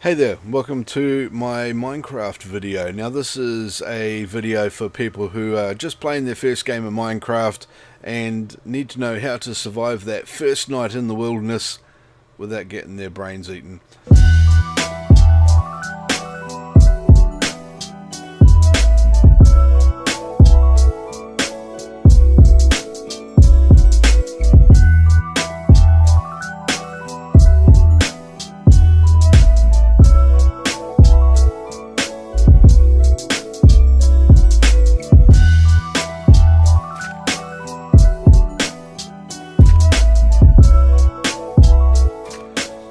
Hey there, welcome to my Minecraft video. Now this is a video for people who are just playing their first game of Minecraft and need to know how to survive that first night in the wilderness without getting their brains eaten.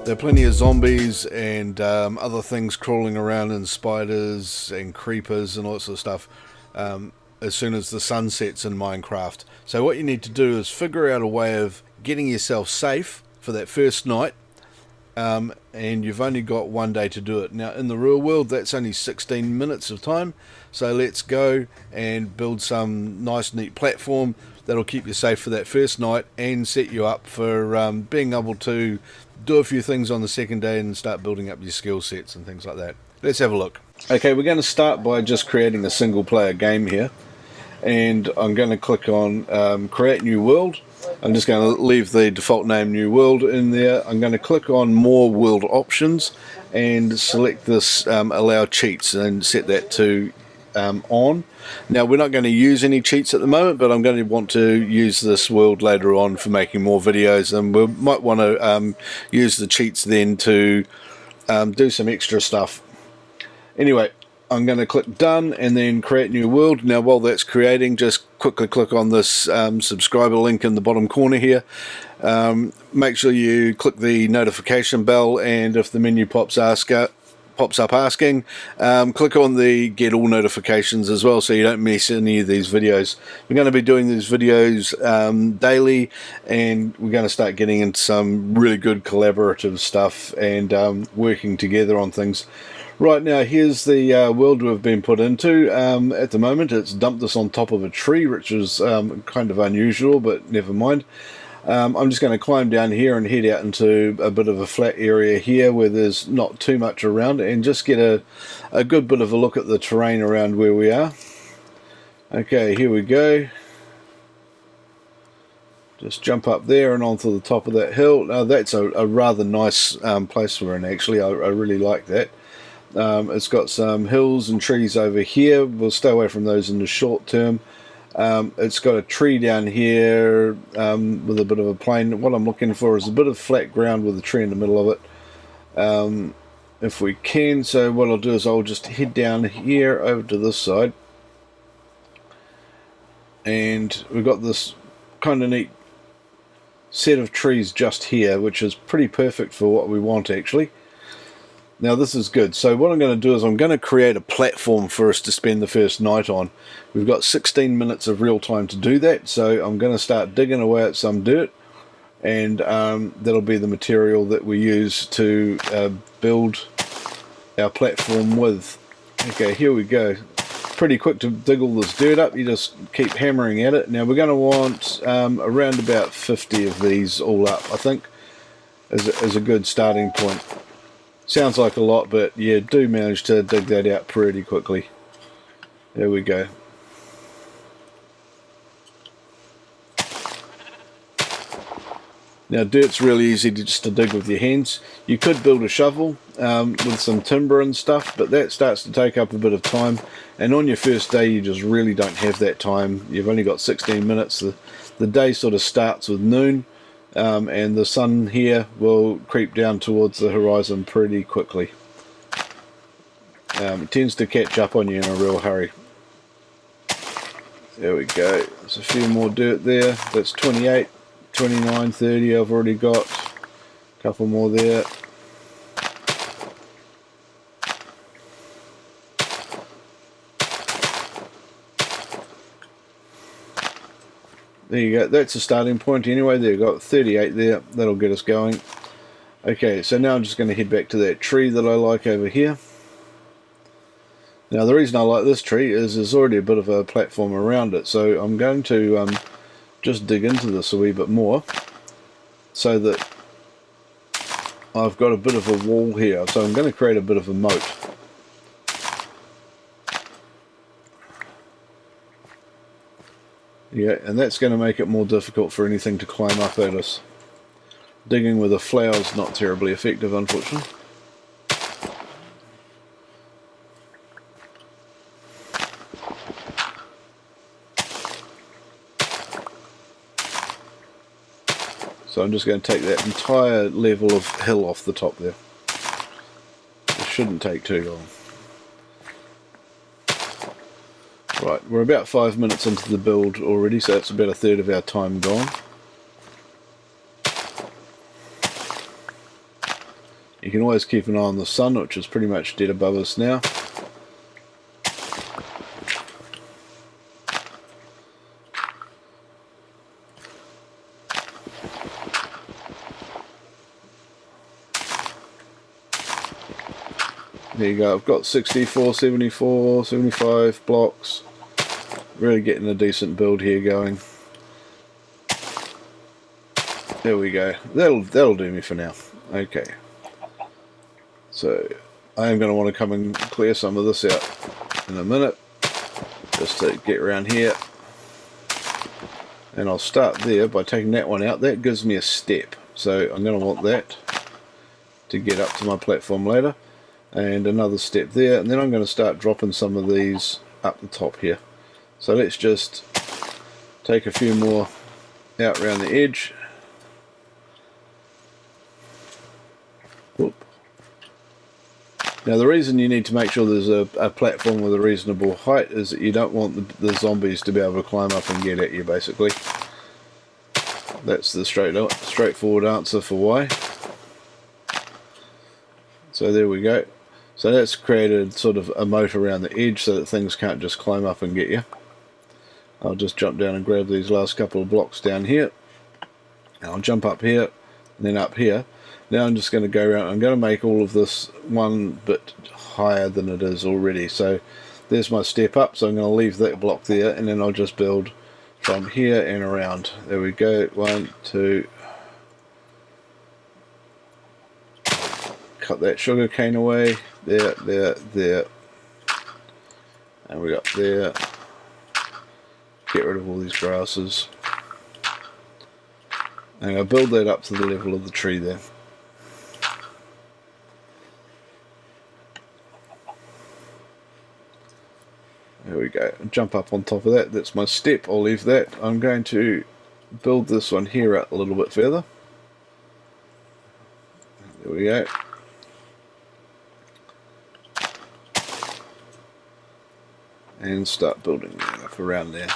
There are plenty of zombies and other things crawling around, and spiders and creepers and all that sort of stuff as soon as the sun sets in Minecraft. So what you need to do is figure out a way of getting yourself safe for that first night, and you've only got one day to do it. Now in the real world that's only 16 minutes of time, so let's go and build some nice neat platform that'll keep you safe for that first night and set you up for being able to do a few things on the second day and start building up your skill sets and things like that. Let's have a look. Okay, we're going to start by just creating a single player game here, and I'm going to click on create new world. I'm just going to leave the default name new world in there. I'm going to click on more world options and select this allow cheats and set that to on. Now we're not going to use any cheats at the moment, but I'm going to want to use this world later on for making more videos, and we might want to use the cheats then to do some extra stuff. Anyway, I'm going to click done and then create new world. Now while that's creating, just quickly click on this subscriber link in the bottom corner here. Make sure you click the notification bell, and if the menu pops up asking, click on the get all notifications as well, so you don't miss any of these videos. We're going to be doing these videos daily, and we're going to start getting into some really good collaborative stuff and working together on things. Right now, here's the world we've been put into. At the moment it's dumped this on top of a tree, which is kind of unusual, but never mind. I'm just going to climb down here and head out into a bit of a flat area here where there's not too much around, and just get a good bit of a look at the terrain around where we are. Okay, here we go. Just jump up there and onto the top of that hill. Now that's a rather nice place we're in, actually. I really like that. It's got some hills and trees over here. We'll stay away from those in the short term. It's got a tree down here with a bit of a plain. What I'm looking for is a bit of flat ground with a tree in the middle of it, if we can. So what I'll do is I'll just head down here over to this side, and we've got this kind of neat set of trees just here, which is pretty perfect for what we want, actually. Now this is good. So what I'm going to do is I'm going to create a platform for us to spend the first night on. We've got 16 minutes of real time to do that, so I'm going to start digging away at some dirt, and that'll be the material that we use to build our platform with. Okay, here we go. Pretty quick to dig all this dirt up. You just keep hammering at it. Now we're going to want around about 50 of these all up, I think, as a good starting point. Sounds like a lot, but yeah, do manage to dig that out pretty quickly. There we go. Now dirt's really easy just to dig with your hands. You could build a shovel with some timber and stuff, but that starts to take up a bit of time, and on your first day you just really don't have that time. You've only got 16 minutes. The day sort of starts with noon. And the sun here will creep down towards the horizon pretty quickly. It tends to catch up on you in a real hurry. There we go. There's a few more dirt there. That's 28, 29, 30 I've already got. A couple more there. There you go, that's a starting point anyway. There you go, 38 there, that'll get us going. Okay, so now I'm just going to head back to that tree that I like over here. Now the reason I like this tree is there's already a bit of a platform around it, so I'm going to just dig into this a wee bit more so that I've got a bit of a wall here, so I'm going to create a bit of a moat. Yeah, and that's going to make it more difficult for anything to climb up at us. Digging with a flower is not terribly effective, unfortunately. So I'm just going to take that entire level of hill off the top there. It shouldn't take too long. Right, we're about 5 minutes into the build already, so that's about a third of our time gone. You can always keep an eye on the sun, which is pretty much dead above us now. There you go, I've got 64, 74, 75 blocks. Really getting a decent build here going. There we go. That'll do me for now. Okay. So I am going to want to come and clear some of this out in a minute, just to get around here. And I'll start there by taking that one out. That gives me a step, so I'm going to want that to get up to my platform later. And another step there, and then I'm going to start dropping some of these up the top here. So let's just take a few more out around the edge. Whoop. Now the reason you need to make sure there's a platform with a reasonable height is that you don't want the zombies to be able to climb up and get at you, basically. That's the straightforward answer for why. So there we go. So that's created sort of a moat around the edge so that things can't just climb up and get you. I'll just jump down and grab these last couple of blocks down here. And I'll jump up here and then up here. Now I'm just going to go around. I'm going to make all of this one bit higher than it is already. So there's my step up. So I'm going to leave that block there, and then I'll just build from here and around. There we go. 1, 2. Cut that sugar cane away. There, there, there. And we got there. Get rid of all these grasses. And I'll build that up to the level of the tree there. There we go. Jump up on top of that. That's my step. I'll leave that. I'm going to build this one here up a little bit further. There we go. And start building up around there.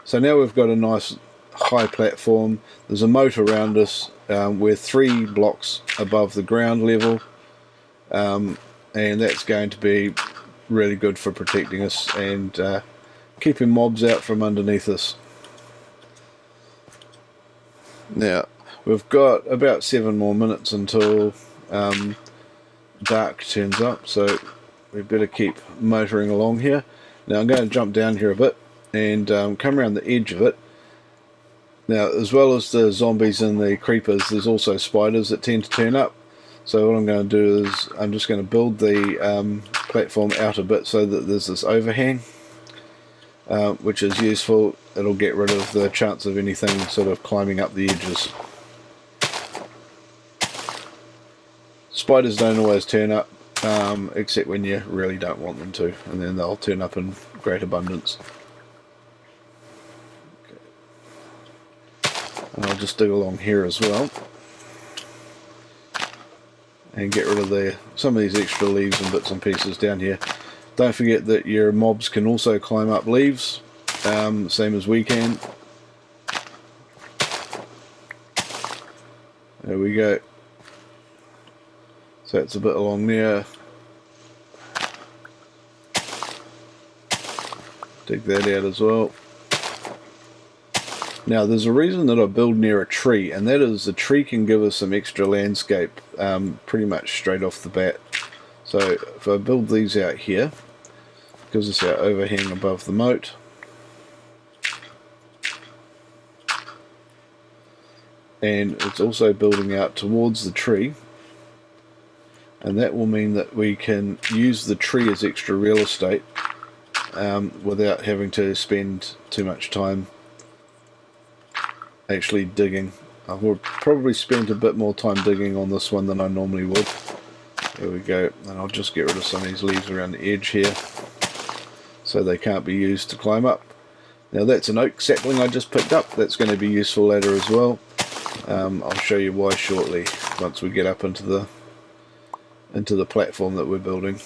So now we've got a nice high platform. There's a moat around us. We're 3 blocks above the ground level, and that's going to be really good for protecting us and keeping mobs out from underneath us. Now we've got about 7 more minutes until dark turns up, so we better keep motoring along here. Now I'm going to jump down here a bit and come around the edge of it. Now, as well as the zombies and the creepers, there's also spiders that tend to turn up. So what I'm going to do is I'm just going to build the platform out a bit so that there's this overhang, which is useful. It'll get rid of the chance of anything sort of climbing up the edges. Spiders don't always turn up, except when you really don't want them to, and then they'll turn up in great abundance. And I'll just dig along here as well and get rid of some of these extra leaves and bits and pieces down here. Don't forget that your mobs can also climb up leaves, same as we can. There we go. So it's a bit along there. Dig that out as well. Now there's a reason that I build near a tree, and that is the tree can give us some extra landscape pretty much straight off the bat. So if I build these out here, it gives us our overhang above the moat. and it's also building out towards the tree, and that will mean that we can use the tree as extra real estate without having to spend too much time actually digging. I will probably spend a bit more time digging on this one than I normally would. There we go, and I'll just get rid of some of these leaves around the edge here so they can't be used to climb up. Now that's an oak sapling I just picked up. That's going to be useful later as well. I'll show you why shortly once we get up into the platform that we're building.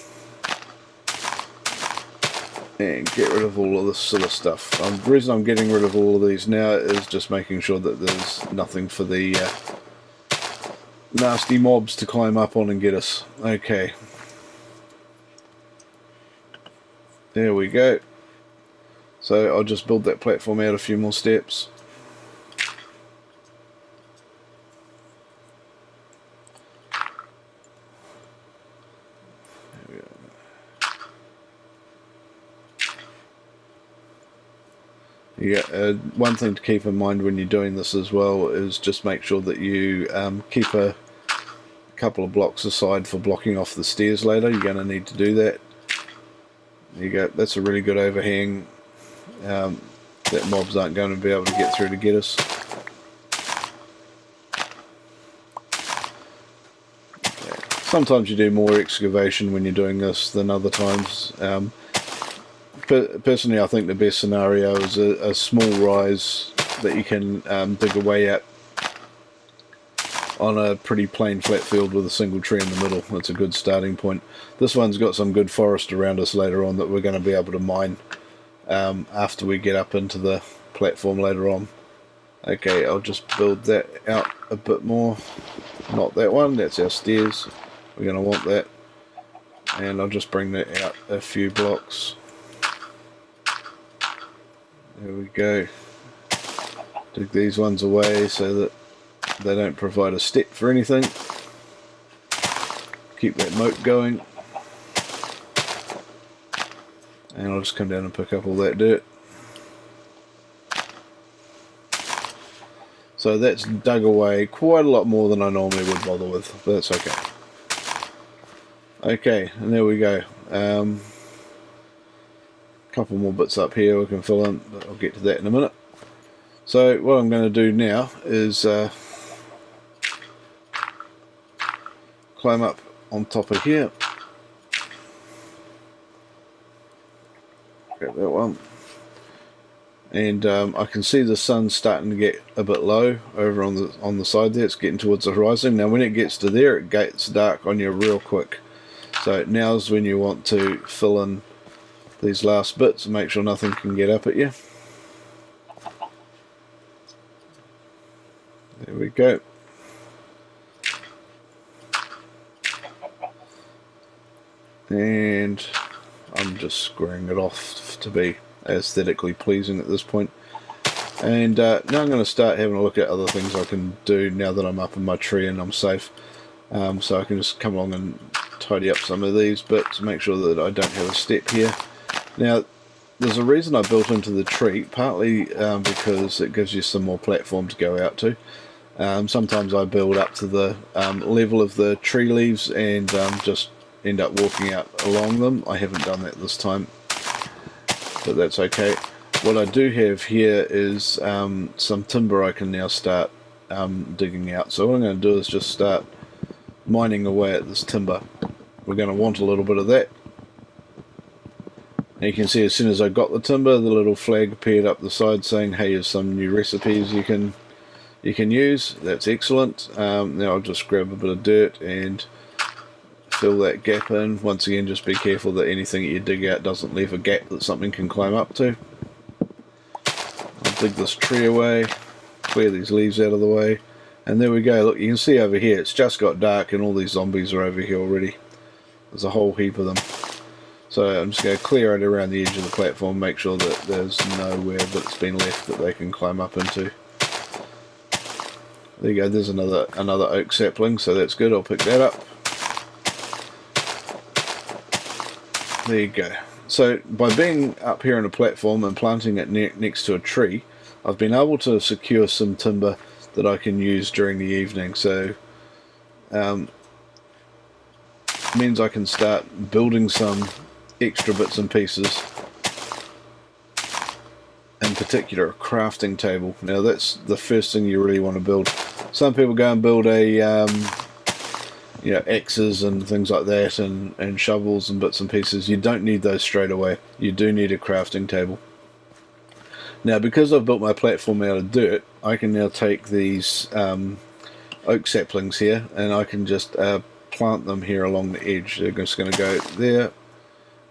And get rid of all of this sort of stuff. The reason I'm getting rid of all of these now is just making sure that there's nothing for the nasty mobs to climb up on and get us. Okay. There we go. So I'll just build that platform out a few more steps. Yeah, one thing to keep in mind when you're doing this as well is just make sure that you keep a couple of blocks aside for blocking off the stairs later. You're going to need to do that. There you go, that's a really good overhang that mobs aren't going to be able to get through to get us. Okay. Sometimes you do more excavation when you're doing this than other times. Personally, I think the best scenario is a small rise that you can dig away at on a pretty plain flat field with a single tree in the middle. That's a good starting point. This one's got some good forest around us later on that we're going to be able to mine after we get up into the platform later on. Okay, I'll just build that out a bit more. Not that one, that's our stairs. We're going to want that. And I'll just bring that out a few blocks. There we go. Dig these ones away so that they don't provide a step for anything. Keep that moat going. And I'll just come down and pick up all that dirt. So that's dug away quite a lot more than I normally would bother with, but that's okay. Okay, and there we go. Couple more bits up here we can fill in, but I'll get to that in a minute. So what I'm going to do now is climb up on top of here. Grab that one. And I can see the sun starting to get a bit low over on the side there. It's getting towards the horizon. Now when it gets to there, it gets dark on you real quick. So now's when you want to fill in these last bits and make sure nothing can get up at you. There we go. And I'm just squaring it off to be aesthetically pleasing at this point. And now I'm going to start having a look at other things I can do now that I'm up in my tree and I'm safe. So I can just come along and tidy up some of these bits, make sure that I don't have a step here. Now, there's a reason I built into the tree, partly because it gives you some more platform to go out to. Sometimes I build up to the level of the tree leaves and just end up walking out along them. I haven't done that this time, but that's okay. What I do have here is some timber I can now start digging out. So what I'm going to do is just start mining away at this timber. We're going to want a little bit of that. And you can see as soon as I got the timber, the little flag appeared up the side saying, hey, here's some new recipes you can use. That's excellent. Now I'll just grab a bit of dirt and fill that gap in. Once again, just be careful that anything that you dig out doesn't leave a gap that something can climb up to. I'll dig this tree away, clear these leaves out of the way, and there we go. Look, you can see over here it's just got dark and all these zombies are over here already. There's a whole heap of them. So I'm just going to clear it around the edge of the platform, make sure that there's nowhere that's been left that they can climb up into. There you go, there's another oak sapling, so that's good, I'll pick that up. There you go. So by being up here on a platform and planting it next to a tree, I've been able to secure some timber that I can use during the evening. So means I can start building some extra bits and pieces. In particular, a crafting table. Now that's the first thing you really want to build. Some people go and build a you know, axes and things like that, and shovels and bits and pieces. You don't need those straight away. You do need a crafting table. Now, because I've built my platform out of dirt, I can now take these oak saplings here, and I can just plant them here along the edge. They're just going to go there,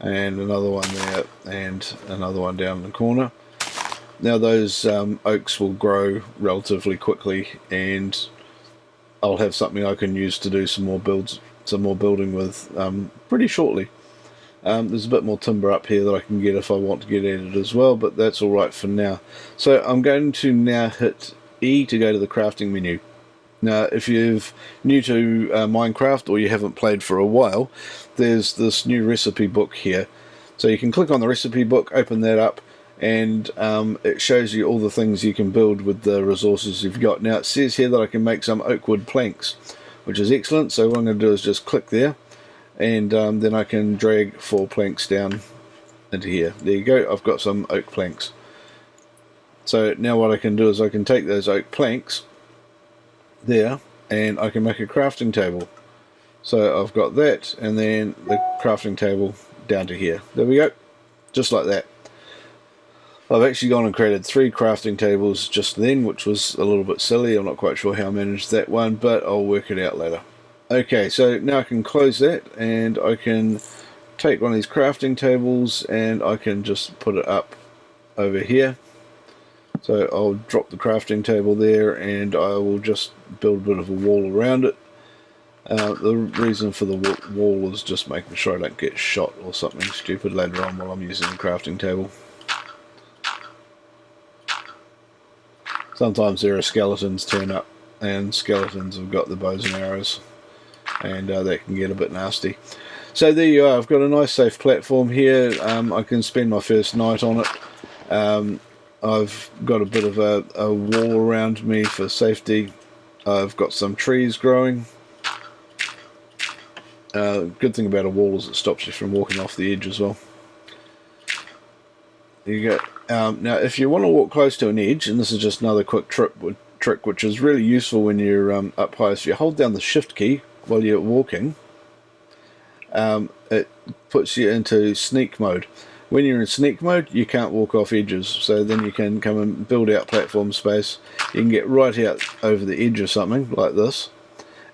and another one there, and another one down in the corner. Now those oaks will grow relatively quickly, and I'll have something I can use to do some more building with pretty shortly. There's a bit more timber up here that I can get if I want to get at it as well, but that's alright for now. So I'm going to now hit E to go to the crafting menu. Now, if you're new to Minecraft or you haven't played for a while, there's this new recipe book here. So you can click on the recipe book, open that up, and it shows you all the things you can build with the resources you've got. Now, it says here that I can make some oak wood planks, which is excellent. So what I'm going to do is just click there, and then I can drag 4 planks down into here. There you go, I've got some oak planks. So now what I can do is I can take those oak planks there, and I can make a crafting table. So I've got that, and then the crafting table down to here. There we go, just like that. I've actually gone and created 3 crafting tables just then, which was a little bit silly. I'm not quite sure how I managed that one, but I'll work it out later. Okay, so now I can close that, and I can take one of these crafting tables, and I can just put it up over here. So I'll drop the crafting table there, and I will just build a bit of a wall around it. The reason for the wall is just making sure I don't get shot or something stupid later on while I'm using the crafting table. Sometimes there are skeletons turn up, and skeletons have got the bows and arrows, and that can get a bit nasty. So there you are, I've got a nice safe platform here. I can spend my first night on it. I've got a bit of a wall around me for safety. I've got some trees growing. Good thing about a wall is it stops you from walking off the edge as well. There you go. Now if you want to walk close to an edge, and this is just another quick trick which is really useful when you're up high, so you hold down the shift key while you're walking, it puts you into sneak mode. When you're in sneak mode, you can't walk off edges, so then you can come and build out platform space. You can get right out over the edge of something like this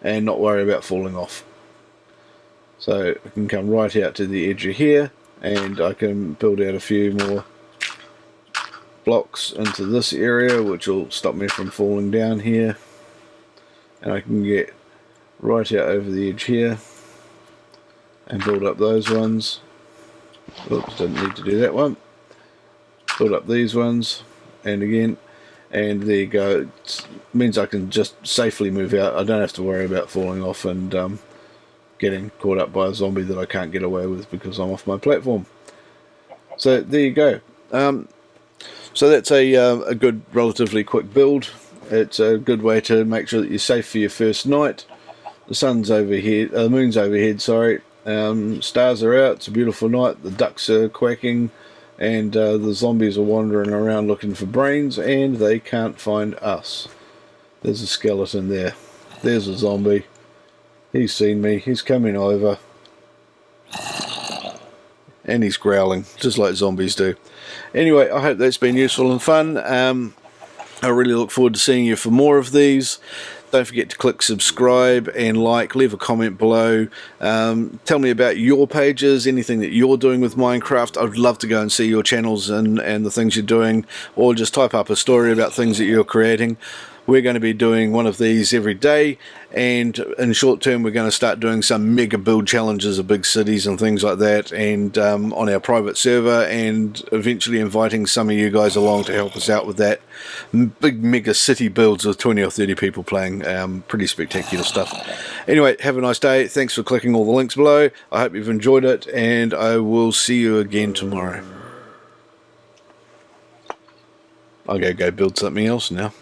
and not worry about falling off. So I can come right out to the edge of here, and I can build out a few more blocks into this area, which will stop me from falling down here. And I can get right out over the edge here and build up those ones. Oops, didn't need to do that one. Build up these ones, and again, and there you go. It means I can just safely move out. I don't have to worry about falling off and getting caught up by a zombie that I can't get away with because I'm off my platform. So there you go. So that's a good, relatively quick build. It's a good way to make sure that you're safe for your first night. The sun's overhead, the moon's overhead, sorry. Stars are out, it's a beautiful night, the ducks are quacking, and the zombies are wandering around looking for brains, and they can't find us. There's a skeleton there. There's a zombie. He's seen me, he's coming over. And he's growling, just like zombies do. Anyway, I hope that's been useful and fun. I really look forward to seeing you for more of these. Don't forget to click subscribe and like, leave a comment below. Tell me about your pages, anything that you're doing with Minecraft. I'd love to go and see your channels and the things you're doing, or just type up a story about things that you're creating. We're going to be doing one of these every day, and in short term we're going to start doing some mega build challenges of big cities and things like that, and on our private server, and eventually inviting some of you guys along to help us out with that. Big mega city builds with 20 or 30 people playing. Pretty spectacular stuff. Anyway, have a nice day. Thanks for clicking all the links below. I hope you've enjoyed it, and I will see you again tomorrow. I'm going to go build something else now.